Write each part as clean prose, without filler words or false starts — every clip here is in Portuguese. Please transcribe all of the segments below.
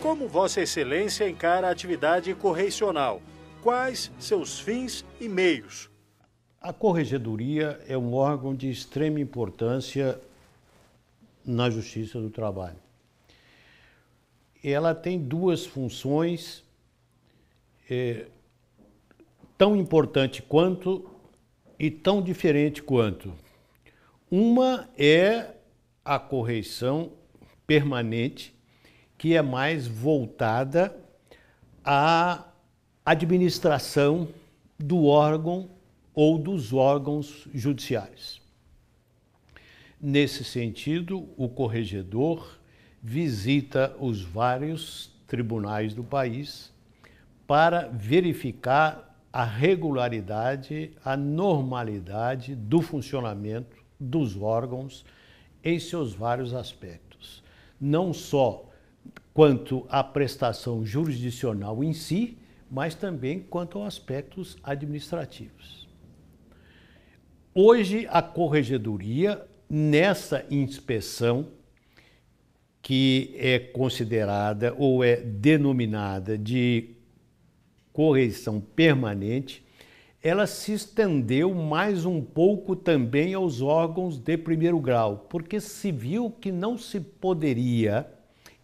Como Vossa Excelência encara a atividade correicional? Quais seus fins e meios? A Corregedoria é um órgão de extrema importância na Justiça do Trabalho. Ela tem duas funções tão importante quanto e tão diferente quanto. Uma é a correição permanente, que é mais voltada à administração do órgão ou dos órgãos judiciários. Nesse sentido, o corregedor visita os vários tribunais do país para verificar a regularidade, a normalidade do funcionamento dos órgãos em seus vários aspectos. Não só quanto à prestação jurisdicional em si, mas também quanto aos aspectos administrativos. Hoje, a Corregedoria, nessa inspeção, que é considerada ou é denominada de correição permanente, ela se estendeu mais um pouco também aos órgãos de primeiro grau, porque se viu que não se poderia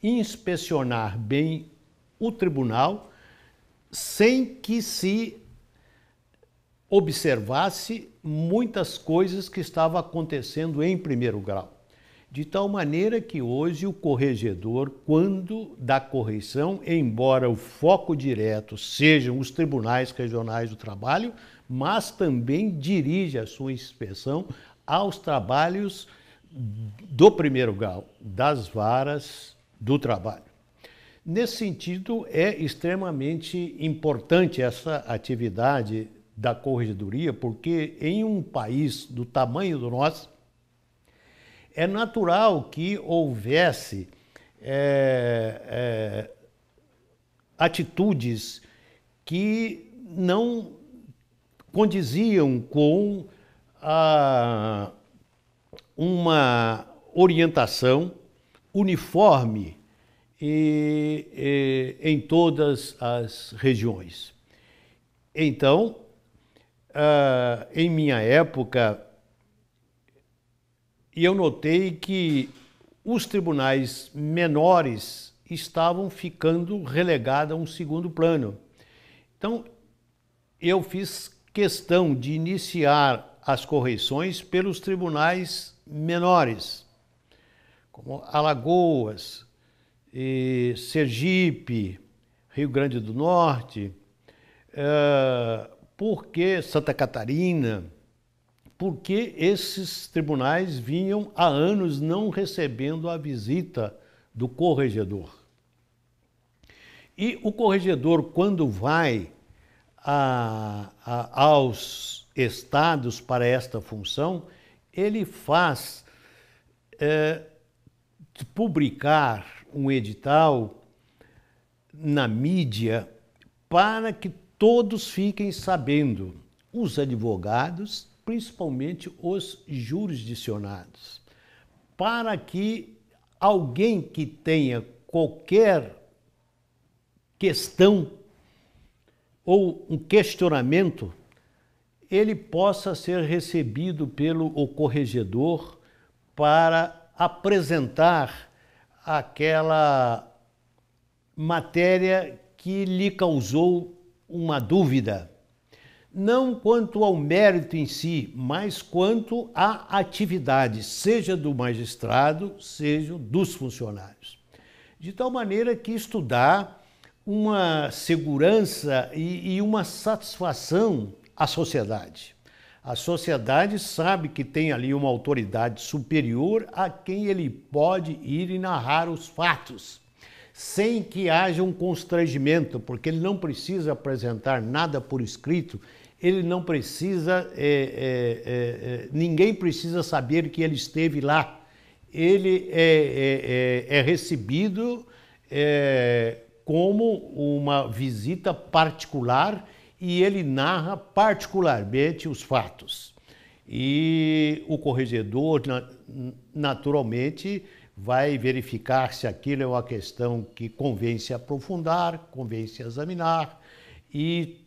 inspecionar bem o tribunal sem que se observasse muitas coisas que estavam acontecendo em primeiro grau. De tal maneira que hoje o corregedor, quando dá correição, embora o foco direto sejam os tribunais regionais do trabalho, mas também dirige a sua inspeção aos trabalhos do primeiro grau, das varas do trabalho. Nesse sentido, é extremamente importante essa atividade da Corregedoria, porque em um país do tamanho do nosso, é natural que houvesse atitudes que não condiziam com uma orientação uniforme em todas as regiões. Então, em minha época, eu notei que os tribunais menores estavam ficando relegados a um segundo plano. Então, eu fiz questão de iniciar as correições pelos tribunais menores, como Alagoas, Sergipe, Rio Grande do Norte, porque Santa Catarina, porque esses tribunais vinham há anos não recebendo a visita do corregedor. E o corregedor, quando vai aos estados para esta função, ele faz publicar um edital na mídia para que todos fiquem sabendo, os advogados, principalmente os jurisdicionados, para que alguém que tenha qualquer questão ou um questionamento, ele possa ser recebido pelo corregedor para apresentar aquela matéria que lhe causou uma dúvida. Não quanto ao mérito em si, mas quanto à atividade, seja do magistrado, seja dos funcionários. De tal maneira que isto dá uma segurança e uma satisfação à sociedade. A sociedade sabe que tem ali uma autoridade superior a quem ele pode ir e narrar os fatos, sem que haja um constrangimento, porque ele não precisa apresentar nada por escrito, ele não precisa, ninguém precisa saber que ele esteve lá. Ele é recebido como uma visita particular e ele narra particularmente os fatos. E o corregedor, naturalmente, vai verificar se aquilo é uma questão que convém se aprofundar, convém se examinar e,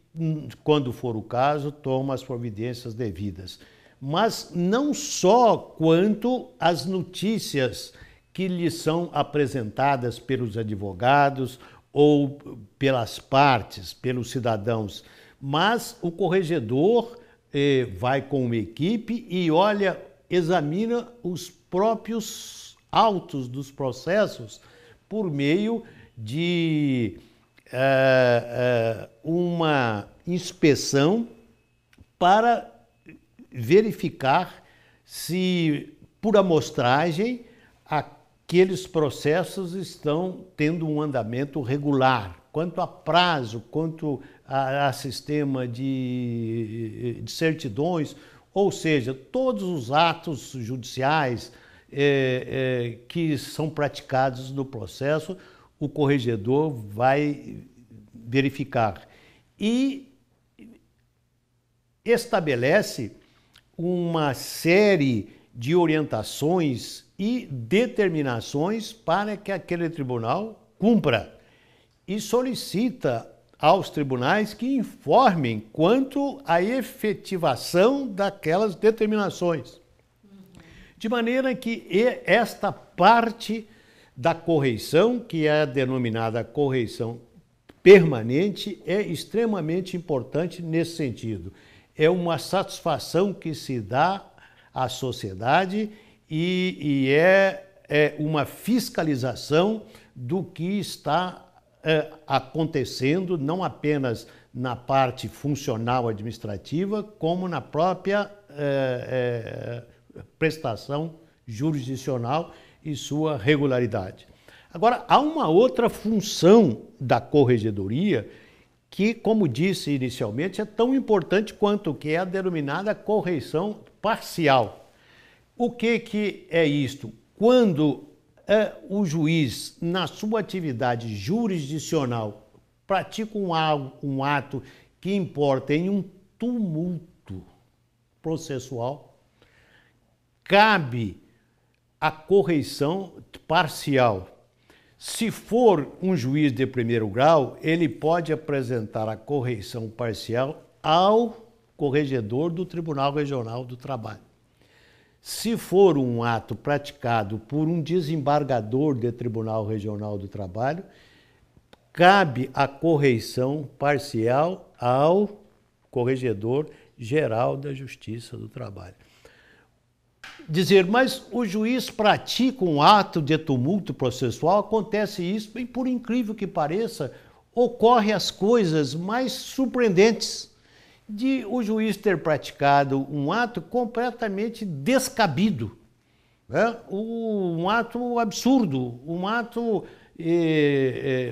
quando for o caso, toma as providências devidas. Mas não só quanto às notícias que lhe são apresentadas pelos advogados ou pelas partes, pelos cidadãos, mas o corregedor vai com uma equipe e olha, examina os próprios autos dos processos por meio de uma inspeção para verificar se, por amostragem, aqueles processos estão tendo um andamento regular, quanto a prazo, quanto a sistema de certidões, ou seja, todos os atos judiciais que são praticados no processo, o corregedor vai verificar e estabelece uma série de orientações e determinações para que aquele tribunal cumpra e solicita aos tribunais que informem quanto à efetivação daquelas determinações. De maneira que esta parte da correição, que é a denominada correição permanente, é extremamente importante nesse sentido. É uma satisfação que se dá à sociedade e é uma fiscalização do que está acontecendo, não apenas na parte funcional administrativa, como na própria prestação jurisdicional e sua regularidade. Agora, há uma outra função da corregedoria que, como disse inicialmente, é tão importante quanto, que é a denominada correição parcial. O que é isto? Quando o juiz, na sua atividade jurisdicional, pratica um ato que importa em um tumulto processual, cabe a correição parcial. Se for um juiz de primeiro grau, ele pode apresentar a correição parcial ao corregedor do Tribunal Regional do Trabalho. Se for um ato praticado por um desembargador do Tribunal Regional do Trabalho, cabe a correição parcial ao Corregedor Geral da Justiça do Trabalho. Dizer, mas o juiz pratica um ato de tumulto processual, acontece isso, e por incrível que pareça, ocorrem as coisas mais surpreendentes de o juiz ter praticado um ato completamente descabido, né? Um ato absurdo, um ato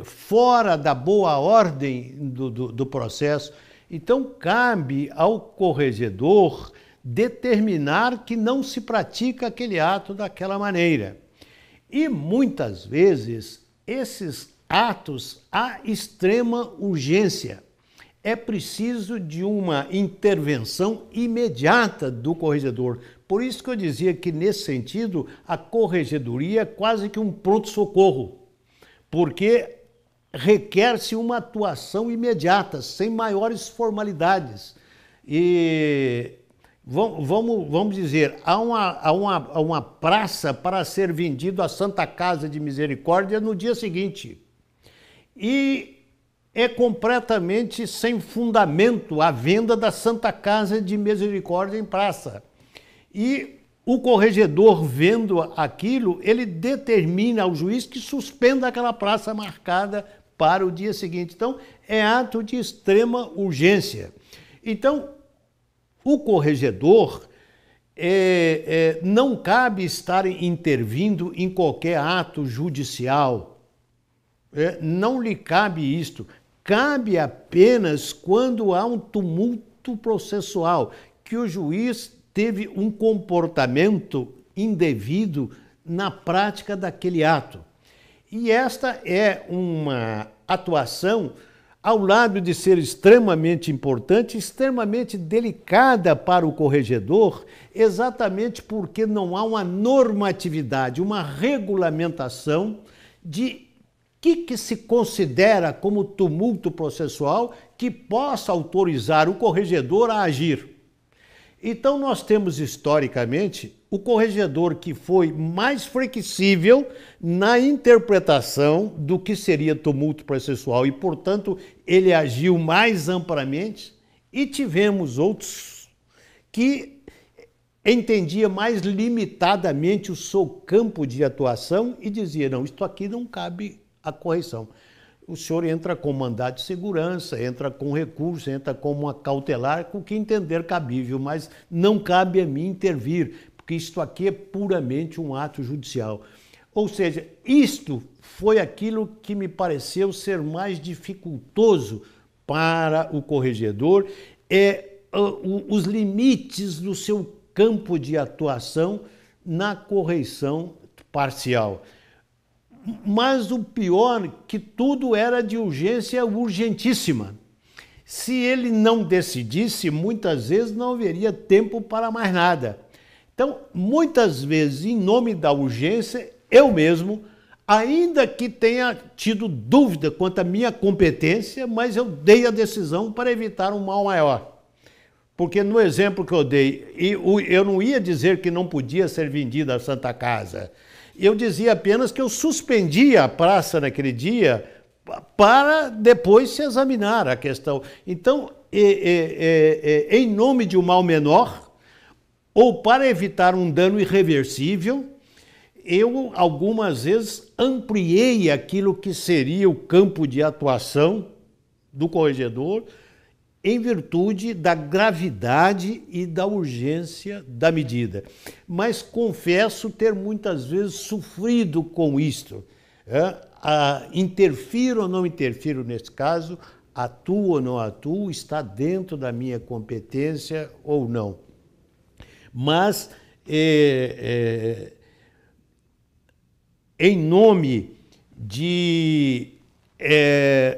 fora da boa ordem do processo. Então, cabe ao corregedor determinar que não se pratica aquele ato daquela maneira. E, muitas vezes, esses atos há extrema urgência. É preciso de uma intervenção imediata do corregedor. Por isso que eu dizia que, nesse sentido, a corregedoria é quase que um pronto-socorro, porque requer-se uma atuação imediata, sem maiores formalidades. E vamos dizer, há uma praça para ser vendido à Santa Casa de Misericórdia no dia seguinte. E é completamente sem fundamento a venda da Santa Casa de Misericórdia em praça. E o corregedor, vendo aquilo, ele determina ao juiz que suspenda aquela praça marcada para o dia seguinte. Então, é ato de extrema urgência. Então, o corregedor não cabe estar intervindo em qualquer ato judicial. Não lhe cabe isto. Cabe apenas quando há um tumulto processual, que o juiz teve um comportamento indevido na prática daquele ato. E esta é uma atuação ao lado de ser extremamente importante, extremamente delicada para o corregedor, exatamente porque não há uma normatividade, uma regulamentação de que se considera como tumulto processual que possa autorizar o corregedor a agir. Então, nós temos, historicamente, o corregedor que foi mais flexível na interpretação do que seria tumulto processual e, portanto, ele agiu mais amplamente, e tivemos outros que entendia mais limitadamente o seu campo de atuação e dizia, não, isto aqui não cabe a correição. O senhor entra com mandado de segurança, entra com recurso, entra com uma cautelar, com o que entender cabível, mas não cabe a mim intervir, porque isto aqui é puramente um ato judicial. Ou seja, isto foi aquilo que me pareceu ser mais dificultoso para o corregedor, os limites do seu campo de atuação na correição parcial. Mas o pior, que tudo era de urgência urgentíssima. Se ele não decidisse, muitas vezes não haveria tempo para mais nada. Então, muitas vezes, em nome da urgência, eu mesmo, ainda que tenha tido dúvida quanto à minha competência, mas eu dei a decisão para evitar um mal maior. Porque no exemplo que eu dei, eu não ia dizer que não podia ser vendida a Santa Casa. Eu dizia apenas que eu suspendia a praça naquele dia para depois se examinar a questão. Então, em nome de um mal menor, ou para evitar um dano irreversível, eu algumas vezes ampliei aquilo que seria o campo de atuação do corregedor, em virtude da gravidade e da urgência da medida. Mas confesso ter muitas vezes sofrido com isto. Interfiro ou não interfiro nesse caso, atuo ou não atuo, está dentro da minha competência ou não. Mas, em nome de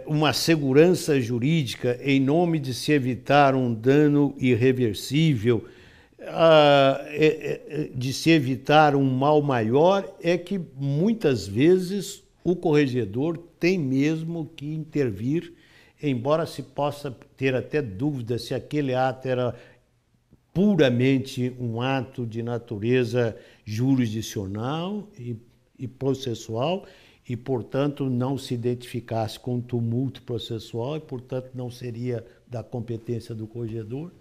uma segurança jurídica, em nome de se evitar um dano irreversível, de se evitar um mal maior, é que muitas vezes o corregedor tem mesmo que intervir, embora se possa ter até dúvida se aquele ato era puramente um ato de natureza jurisdicional e processual, e, portanto, não se identificasse com tumulto processual e, portanto, não seria da competência do corregedor,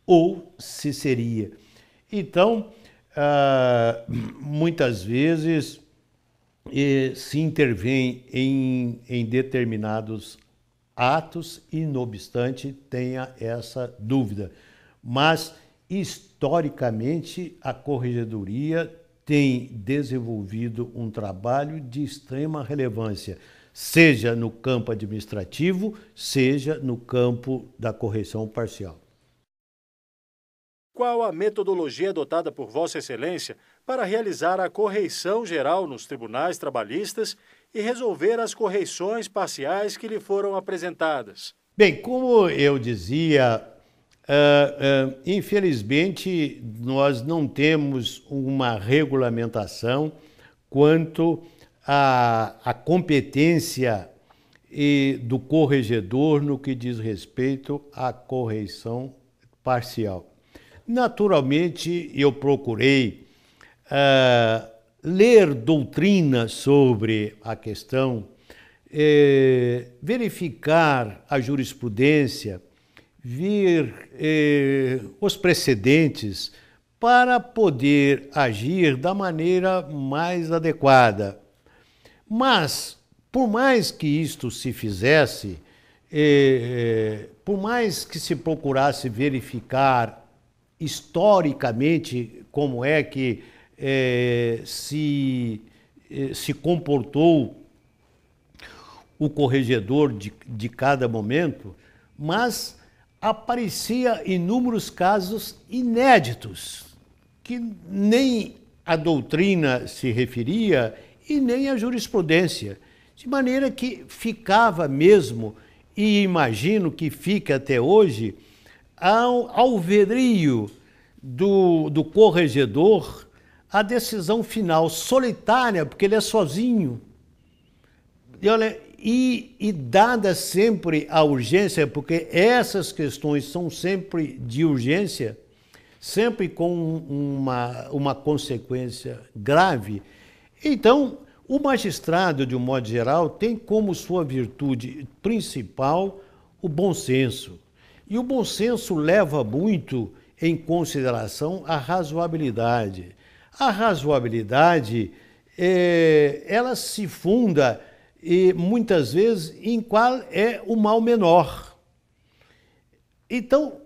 ou se seria. Então, muitas vezes se intervém em determinados atos e, não obstante, tenha essa dúvida. Mas, historicamente, a corregedoria tem desenvolvido um trabalho de extrema relevância, seja no campo administrativo, seja no campo da correição parcial. Qual a metodologia adotada por Vossa Excelência para realizar a correição geral nos tribunais trabalhistas e resolver as correições parciais que lhe foram apresentadas? Bem, como eu dizia, infelizmente, nós não temos uma regulamentação quanto à competência do corregedor no que diz respeito à correição parcial. Naturalmente, eu procurei ler doutrina sobre a questão, verificar a jurisprudência, ver os precedentes para poder agir da maneira mais adequada. Mas, por mais que isto se fizesse, por mais que se procurasse verificar historicamente como é que se comportou o corregedor de cada momento, mas aparecia inúmeros casos inéditos, que nem a doutrina se referia e nem a jurisprudência, de maneira que ficava mesmo e imagino que fica até hoje, ao alverio do corregedor a decisão final, solitária, porque ele é sozinho. E, olha, e dada sempre a urgência, porque essas questões são sempre de urgência, sempre com uma consequência grave, então o magistrado, de um modo geral, tem como sua virtude principal o bom senso. E o bom senso leva muito em consideração a razoabilidade. A razoabilidade, ela se funda, muitas vezes, em qual é o mal menor. Então,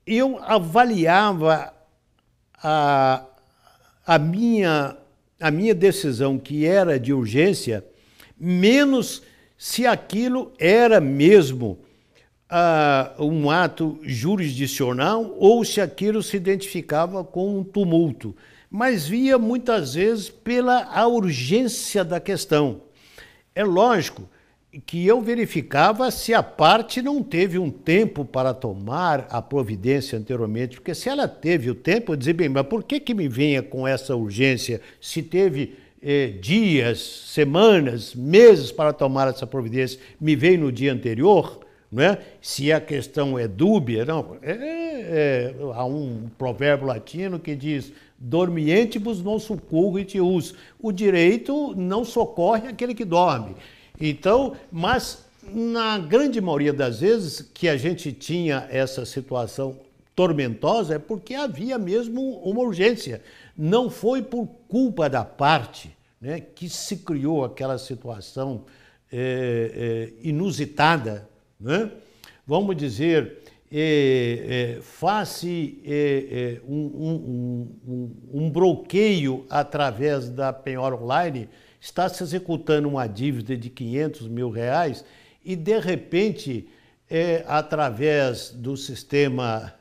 eu avaliava a minha decisão, que era de urgência, menos se aquilo era mesmo um ato jurisdicional ou se aquilo se identificava com um tumulto, mas via muitas vezes pela urgência da questão. É lógico que eu verificava se a parte não teve um tempo para tomar a providência anteriormente, porque se ela teve o tempo, eu dizia, bem, mas por que me venha com essa urgência se teve dias, semanas, meses para tomar essa providência, me veio no dia anterior? Não é? Se a questão é dúbia, não, há um provérbio latino que diz dormientibus non succurrit-us, o direito não socorre aquele que dorme. Então, mas na grande maioria das vezes que a gente tinha essa situação tormentosa é porque havia mesmo uma urgência. Não foi por culpa da parte, né, que se criou aquela situação inusitada, né? Vamos dizer, faz-se um bloqueio através da penhora online, está se executando uma dívida de 500 mil reais e, de repente, através do sistema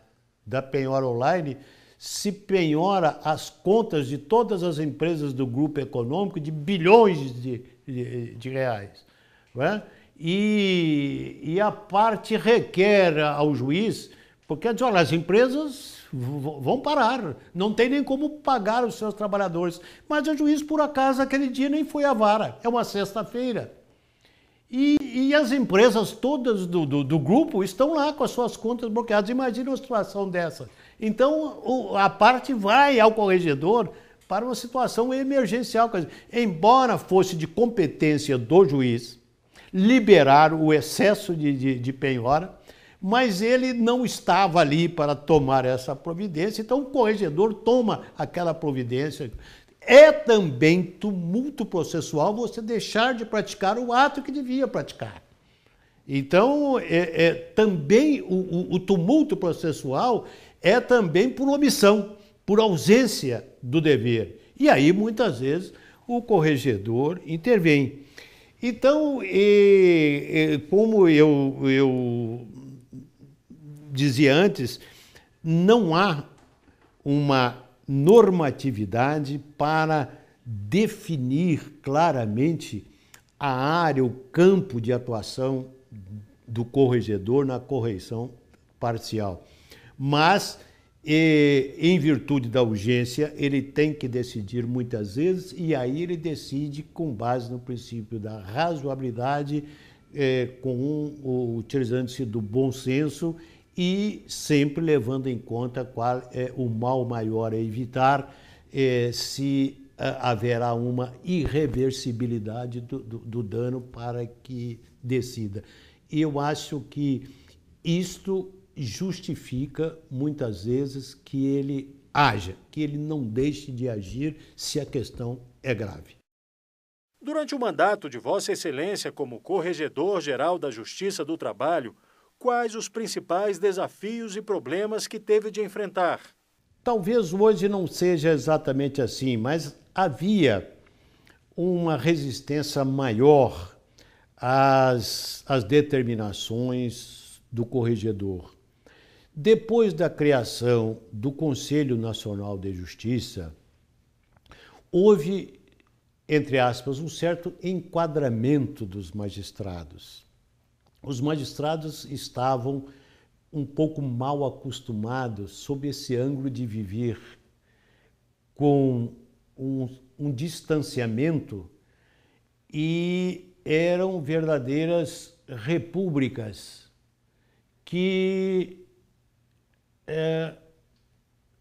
da penhora online, se penhora as contas de todas as empresas do grupo econômico de bilhões de reais. Não é? E a parte requer ao juiz, porque diz, olha, as empresas vão parar, não tem nem como pagar os seus trabalhadores. Mas o juiz, por acaso, aquele dia nem foi à vara, é uma sexta-feira. E as empresas todas do grupo estão lá com as suas contas bloqueadas. Imagina uma situação dessa. Então, a parte vai ao corregedor para uma situação emergencial. Embora fosse de competência do juiz liberar o excesso de penhora, mas ele não estava ali para tomar essa providência, então o corregedor toma aquela providência. É também tumulto processual você deixar de praticar o ato que devia praticar. Então, também o tumulto processual é também por omissão, por ausência do dever. E aí, muitas vezes, o corregedor intervém. Então, como eu dizia antes, não há uma normatividade para definir claramente a área, o campo de atuação do corregedor na correição parcial. Mas, em virtude da urgência, ele tem que decidir muitas vezes, e aí ele decide com base no princípio da razoabilidade, utilizando-se do bom senso e sempre levando em conta qual é o mal maior a evitar, se haverá uma irreversibilidade do dano para que decida. Eu acho que isto justifica, muitas vezes, que ele haja, que ele não deixe de agir se a questão é grave. Durante o mandato de Vossa Excelência como Corregedor-Geral da Justiça do Trabalho, quais os principais desafios e problemas que teve de enfrentar? Talvez hoje não seja exatamente assim, mas havia uma resistência maior às determinações do corregedor. Depois da criação do Conselho Nacional de Justiça, houve, entre aspas, um certo enquadramento dos magistrados. os magistrados estavam um pouco mal acostumados sob esse ângulo de viver com um distanciamento e eram verdadeiras repúblicas que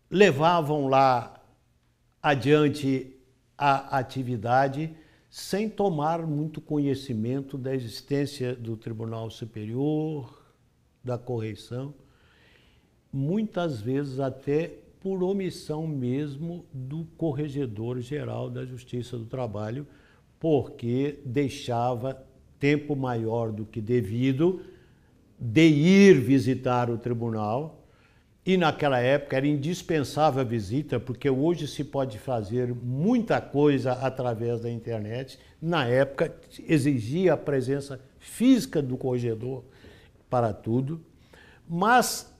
levavam lá adiante a atividade sem tomar muito conhecimento da existência do Tribunal Superior, da correição, muitas vezes até por omissão mesmo do Corregedor-Geral da Justiça do Trabalho, porque deixava tempo maior do que devido de ir visitar o tribunal. E naquela época era indispensável a visita, porque hoje se pode fazer muita coisa através da internet. Na época exigia a presença física do corregedor para tudo, mas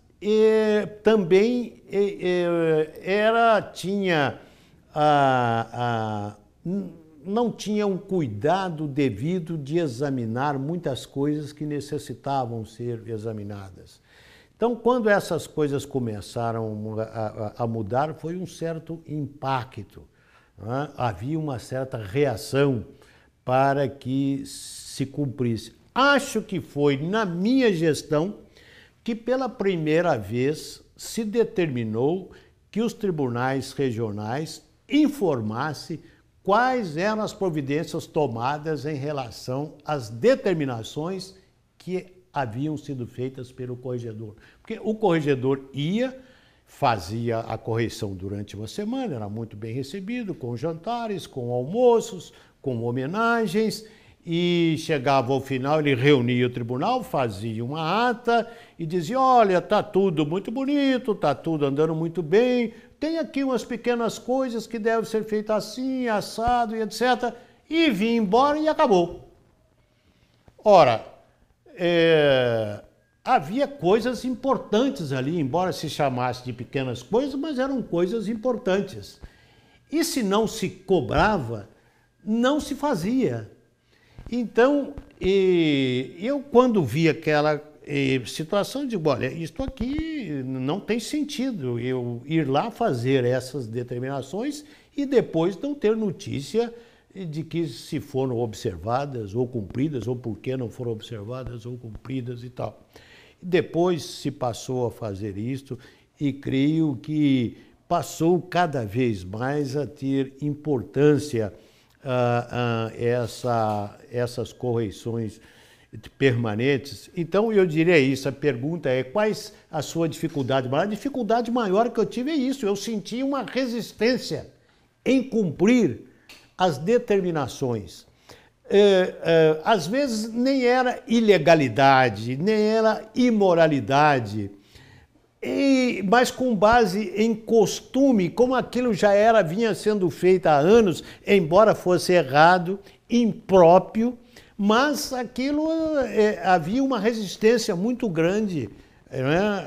também não tinha um cuidado devido de examinar muitas coisas que necessitavam ser examinadas. Então, quando essas coisas começaram a mudar, foi um certo impacto, né? Havia uma certa reação para que se cumprisse. Acho que foi na minha gestão que pela primeira vez se determinou que os tribunais regionais informassem quais eram as providências tomadas em relação às determinações que haviam sido feitas pelo corregedor. Porque o corregedor fazia a correição durante uma semana, era muito bem recebido, com jantares, com almoços, com homenagens, e chegava ao final, ele reunia o tribunal, fazia uma ata e dizia: olha, está tudo muito bonito, está tudo andando muito bem, tem aqui umas pequenas coisas que devem ser feitas assim, assado e etc. E vinha embora e acabou. Ora, havia coisas importantes ali, embora se chamasse de pequenas coisas, mas eram coisas importantes. E se não se cobrava, não se fazia. Então, eu quando vi aquela situação, digo: olha, isto aqui não tem sentido eu ir lá fazer essas determinações e depois não ter notícia de que se foram observadas ou cumpridas, ou por que não foram observadas ou cumpridas e tal. Depois se passou a fazer isto e creio que passou cada vez mais a ter importância essas correições permanentes. Então, eu diria isso, a pergunta é: quais a sua dificuldade maior? A dificuldade maior que eu tive é isso, eu senti uma resistência em cumprir as determinações. Às vezes nem era ilegalidade, nem era imoralidade, mas com base em costume, como aquilo já vinha sendo feito há anos, embora fosse errado, impróprio, mas aquilo havia uma resistência muito grande, né,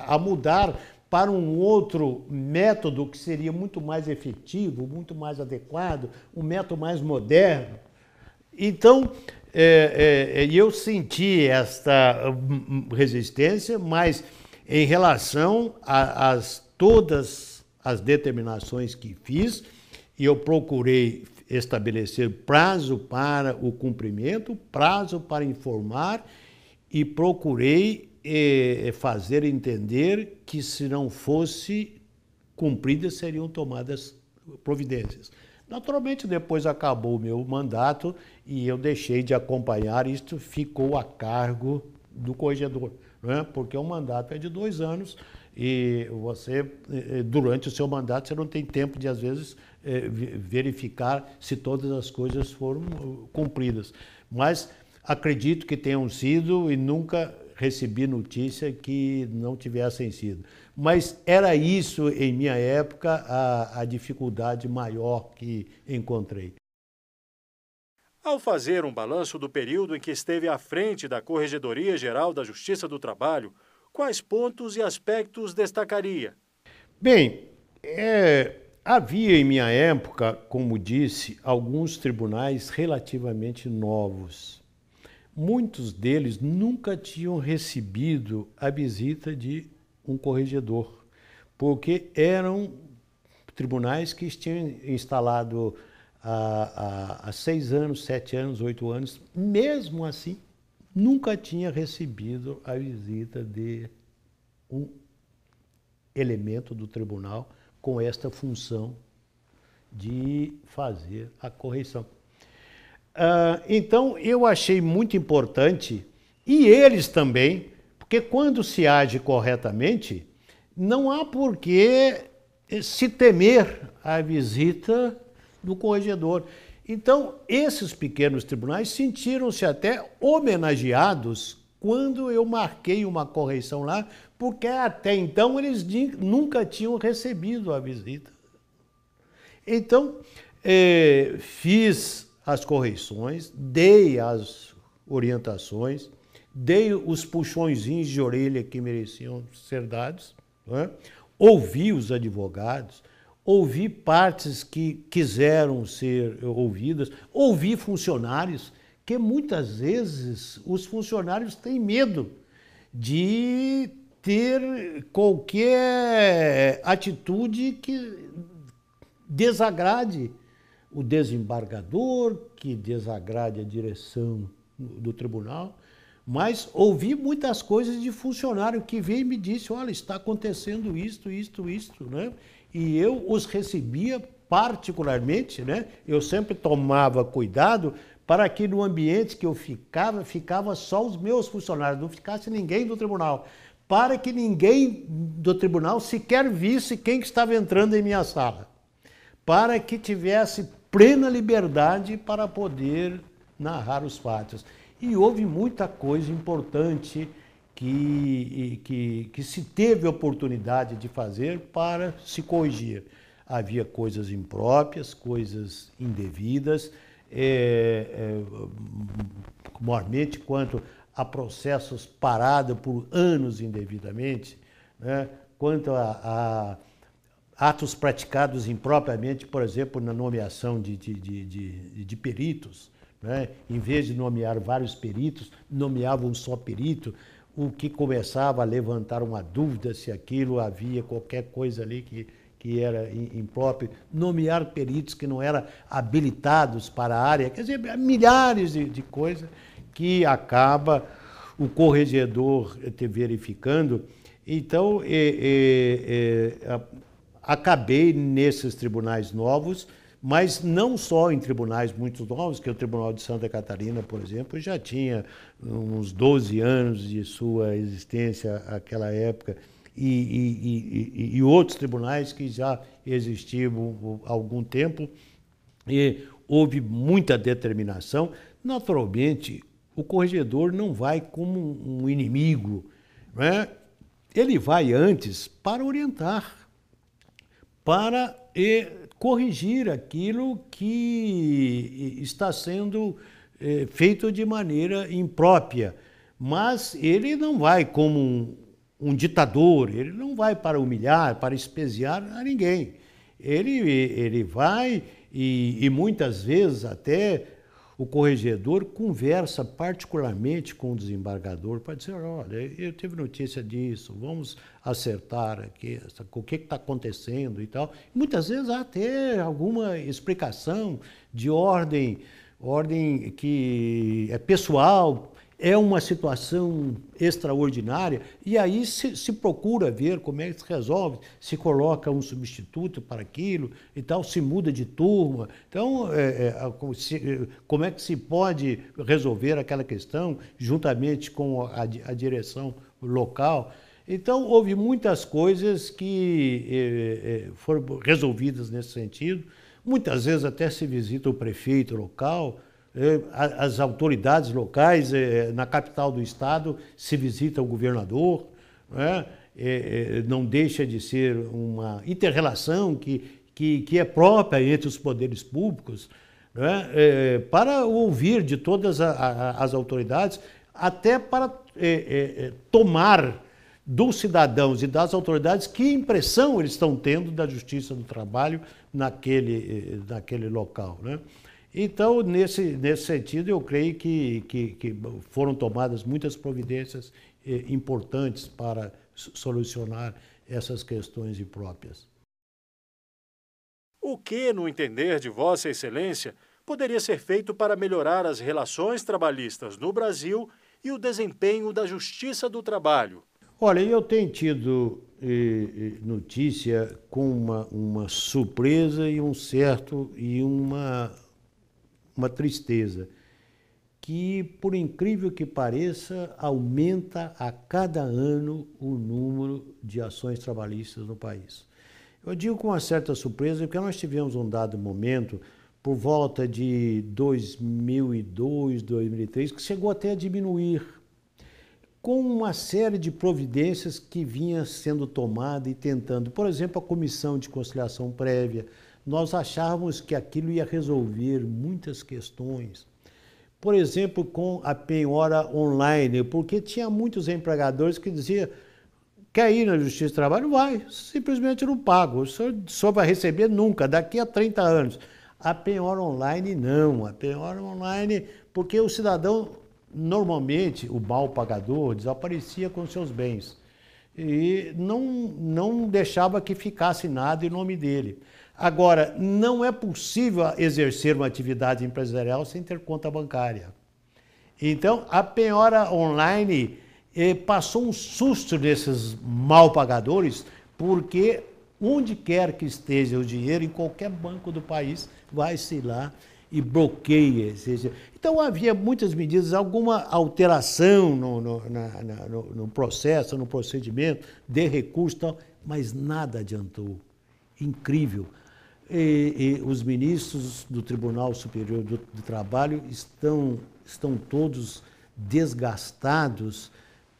a mudar para um outro método que seria muito mais efetivo, muito mais adequado, um método mais moderno. Então, eu senti esta resistência, mas em relação a todas as determinações que fiz, eu procurei estabelecer prazo para o cumprimento, prazo para informar, e procurei fazer entender que, se não fosse cumpridas, seriam tomadas providências. Naturalmente, depois acabou o meu mandato e eu deixei de acompanhar, isto ficou a cargo do corregedor, né? Porque o mandato é de 2 anos e você, durante o seu mandato, você não tem tempo de, às vezes, verificar se todas as coisas foram cumpridas. Mas acredito que tenham sido e nunca recebi notícia que não tivessem sido. Mas era isso, em minha época, a dificuldade maior que encontrei. Ao fazer um balanço do período em que esteve à frente da Corregedoria Geral da Justiça do Trabalho, quais pontos e aspectos destacaria? Bem, havia em minha época, como disse, alguns tribunais relativamente novos. muitos deles nunca tinham recebido a visita de um corregedor, porque eram tribunais que tinham instalado há 6 anos, 7 anos, 8 anos. Mesmo assim, nunca tinha recebido a visita de um elemento do tribunal com esta função de fazer a correição. Então, eu achei muito importante, e eles também, porque quando se age corretamente, não há por que se temer a visita do corregedor. Então, esses pequenos tribunais sentiram-se até homenageados quando eu marquei uma correição lá, porque até então eles nunca tinham recebido a visita. Então, fiz as correções, dei as orientações, dei os puxõezinhos de orelha que mereciam ser dados, não é? Ouvi os advogados, ouvi partes que quiseram ser ouvidas, ouvi funcionários, que muitas vezes os funcionários têm medo de ter qualquer atitude que desagrade o desembargador, que desagrade a direção do tribunal, mas ouvi muitas coisas de funcionário que veio e me disse, olha, está acontecendo isto, né? E eu os recebia particularmente, né? Eu sempre tomava cuidado para que no ambiente que eu ficava só os meus funcionários, não ficasse ninguém do tribunal, para que ninguém do tribunal sequer visse quem que estava entrando em minha sala, para que tivesse plena liberdade para poder narrar os fatos. E houve muita coisa importante que se teve oportunidade de fazer para se corrigir. Havia coisas impróprias, coisas indevidas, maiormente quanto a processos parados por anos indevidamente, né? Quanto a atos praticados impropriamente, por exemplo, na nomeação de peritos, né? Em vez de nomear vários peritos, nomeava um só perito, o que começava a levantar uma dúvida se aquilo havia qualquer coisa ali que era impróprio, nomear peritos que não eram habilitados para a área, quer dizer, milhares de coisas que acaba o corregedor verificando. Então, acabei nesses tribunais novos, mas não só em tribunais muito novos, que o Tribunal de Santa Catarina, por exemplo, já tinha uns 12 anos de sua existência naquela época, e outros tribunais que já existiam há algum tempo, e houve muita determinação. Naturalmente, o corregedor não vai como um inimigo, né? Ele vai antes para orientar, para corrigir aquilo que está sendo feito de maneira imprópria. Mas ele não vai como um ditador, ele não vai para humilhar, para especiar a ninguém. Ele vai e muitas vezes até o corregedor conversa particularmente com o desembargador para dizer, olha, eu tive notícia disso, vamos acertar aqui, o que está acontecendo e tal. Muitas vezes há até alguma explicação de ordem que é pessoal, é uma situação extraordinária, e aí se procura ver como é que se resolve, se coloca um substituto para aquilo e tal, se muda de turma. Então, como é que se pode resolver aquela questão juntamente com a direção local? Então, houve muitas coisas que foram resolvidas nesse sentido. Muitas vezes até se visita o prefeito local, as autoridades locais, na capital do estado, se visita o governador, né? Não deixa de ser uma inter-relação que é própria entre os poderes públicos, né? Para ouvir de todas as autoridades, até para tomar dos cidadãos e das autoridades que impressão eles estão tendo da justiça do trabalho naquele local, né? Então, nesse sentido, eu creio que foram tomadas muitas providências importantes para solucionar essas questões impróprias. O que, no entender de Vossa Excelência, poderia ser feito para melhorar as relações trabalhistas no Brasil e o desempenho da Justiça do Trabalho? Olha, eu tenho tido notícia com uma surpresa e uma tristeza, que, por incrível que pareça, aumenta a cada ano o número de ações trabalhistas no país. Eu digo com uma certa surpresa, porque nós tivemos um dado momento, por volta de 2002, 2003, que chegou até a diminuir, com uma série de providências que vinha sendo tomada e tentando. Por exemplo, a Comissão de Conciliação Prévia. Nós achávamos que aquilo ia resolver muitas questões. Por exemplo, com a penhora online, porque tinha muitos empregadores que diziam: quer ir na Justiça do Trabalho? Vai, simplesmente não pago, o senhor só vai receber nunca, daqui a 30 anos. A penhora online não, a penhora online, porque o cidadão, normalmente, o mal pagador, desaparecia com seus bens e não deixava que ficasse nada em nome dele. Agora, não é possível exercer uma atividade empresarial sem ter conta bancária. Então, a penhora online passou um susto nesses mal pagadores, porque onde quer que esteja o dinheiro, em qualquer banco do país, vai-se lá e bloqueia. Então, havia muitas medidas, alguma alteração no processo, no procedimento de recurso, tal, mas nada adiantou. Incrível. Os ministros do Tribunal Superior do Trabalho estão todos desgastados,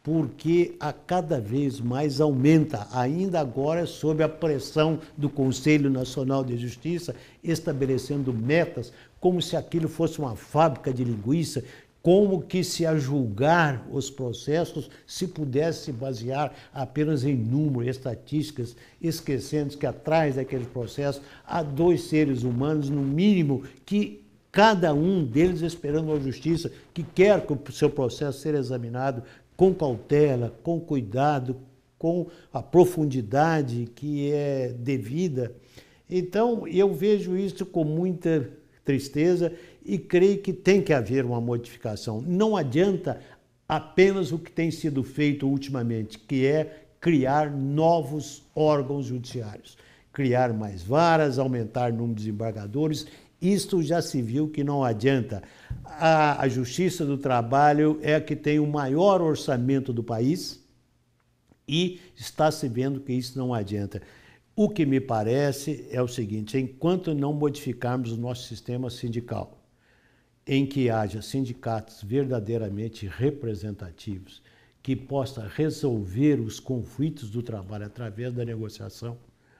porque a cada vez mais aumenta, ainda agora sob a pressão do Conselho Nacional de Justiça, estabelecendo metas, como se aquilo fosse uma fábrica de linguiça, como que se a julgar os processos se pudesse basear apenas em números, estatísticas, esquecendo que atrás daquele processo há 2 seres humanos, no mínimo, que cada um deles esperando a justiça, que quer que o seu processo seja examinado com cautela, com cuidado, com a profundidade que é devida. Então, eu vejo isso com muita tristeza e creio que tem que haver uma modificação. Não adianta apenas o que tem sido feito ultimamente, que é criar novos órgãos judiciários, criar mais varas, aumentar o número de desembargadores. Isto já se viu que não adianta. A Justiça do Trabalho é a que tem o maior orçamento do país e está se vendo que isso não adianta. O que me parece é o seguinte: enquanto não modificarmos o nosso sistema sindical, em que haja sindicatos verdadeiramente representativos, que possa resolver os conflitos do trabalho através da negociação,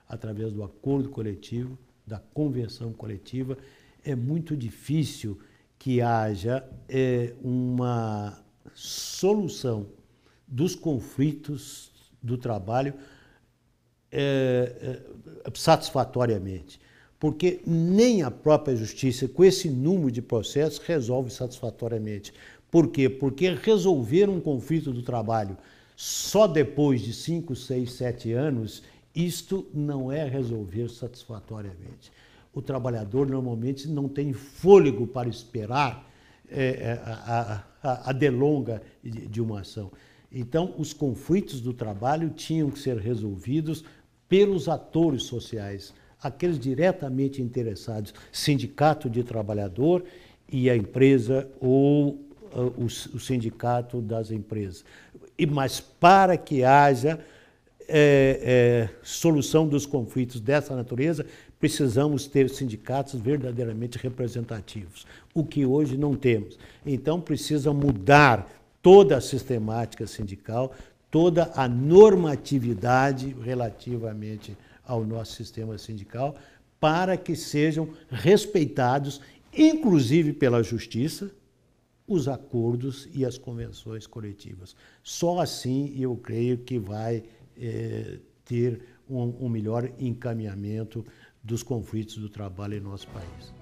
através do acordo coletivo, da convenção coletiva, é muito difícil que haja uma solução dos conflitos do trabalho satisfatoriamente. Porque nem a própria justiça, com esse número de processos, resolve satisfatoriamente. Por quê? Porque resolver um conflito do trabalho só depois de 5, 6, 7 anos, isto não é resolver satisfatoriamente. O trabalhador normalmente não tem fôlego para esperar a delonga de uma ação. Então, os conflitos do trabalho tinham que ser resolvidos pelos atores sociais, aqueles diretamente interessados, sindicato de trabalhador e a empresa ou o sindicato das empresas. Mas para que haja solução dos conflitos dessa natureza, precisamos ter sindicatos verdadeiramente representativos, o que hoje não temos. Então, precisa mudar toda a sistemática sindical, toda a normatividade relativamente ao nosso sistema sindical, para que sejam respeitados, inclusive pela justiça, os acordos e as convenções coletivas. Só assim eu creio que vai ter um melhor encaminhamento dos conflitos do trabalho em nosso país.